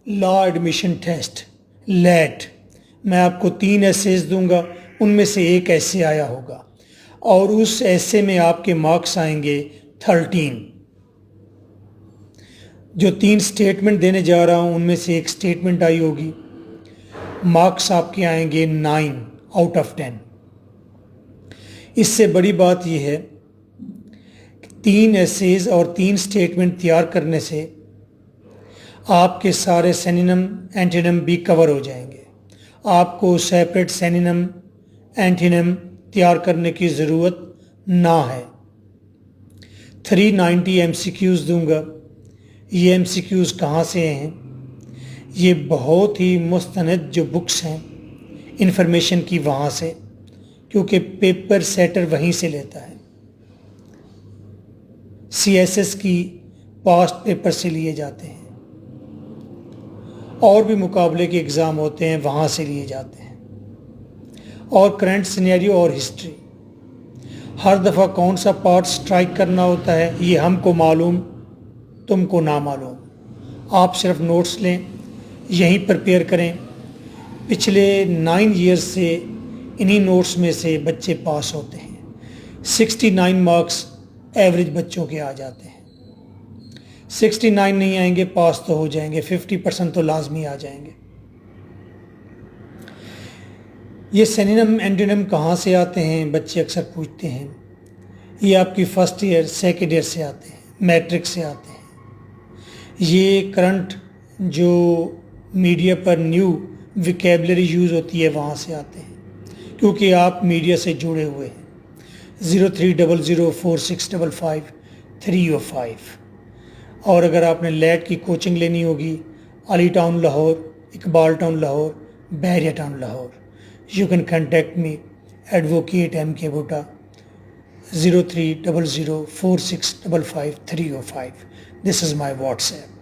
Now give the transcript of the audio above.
لا admission test late, میں آپ کو 3 ایسیز دوں گا، ان میں سے ایک ایسے آیا ہوگا اور اس ایسے میں آپ کے مارکس آئیں گے 13۔ جو 3 سٹیٹمنٹ دینے جا رہا ہوں ان میں سے ایک سٹیٹمنٹ آئی ہوگی، مارکس آپ کے آئیں گے 9 آؤٹ آف 10۔ اس سے بڑی بات یہ ہے کہ 3 ایسیز اور 3 سٹیٹمنٹ تیار کرنے سے آپ کے سارے سینونیم اینٹونیم بھی کور ہو جائیں گے، آپ کو سیپریٹ سینونیم اینٹونیم تیار کرنے کی ضرورت نہ ہے۔ 390 ایم سی کیوز دوں گا۔ یہ ایم سی کیوز کہاں سے ہیں؟ یہ بہت ہی مستند جو بکس ہیں انفارمیشن کی وہاں سے، کیونکہ پیپر سیٹر وہیں سے لیتا ہے۔ سی ایس ایس کی پاسٹ پیپر سے لیے جاتے ہیں، اور بھی مقابلے کے اگزام ہوتے ہیں وہاں سے لیے جاتے ہیں، اور کرنٹ سینیریو اور ہسٹری۔ ہر دفعہ کون سا پارٹ سٹرائک کرنا ہوتا ہے یہ ہم کو معلوم، تم کو نہ معلوم۔ آپ صرف نوٹس لیں، یہیں پریپیئر کریں۔ پچھلے 9 ایئرز سے انہی نوٹس میں سے بچے پاس ہوتے ہیں۔ 69 مارکس ایوریج بچوں کے آ جاتے ہیں۔ 69 نہیں آئیں گے پاس تو ہو جائیں گے، 50% تو لازمی آ جائیں گے۔ یہ سینونیم اینٹونیم کہاں سے آتے ہیں بچے اکثر پوچھتے ہیں۔ یہ آپ کی فرسٹ ایئر سیکنڈ ایئر سے آتے ہیں، میٹرک سے آتے ہیں۔ یہ کرنٹ جو میڈیا پر نیو ویکیبلری یوز ہوتی ہے وہاں سے آتے ہیں، کیونکہ آپ میڈیا سے جڑے ہوئے ہیں۔ 03004655 اور اگر آپ نے لیٹ کی کوچنگ لینی ہوگی، Ali town Lahore, Iqbal town Lahore, Bahria town Lahore, you can contact me advocate M K Bhatta 03004655 305۔ This is my WhatsApp.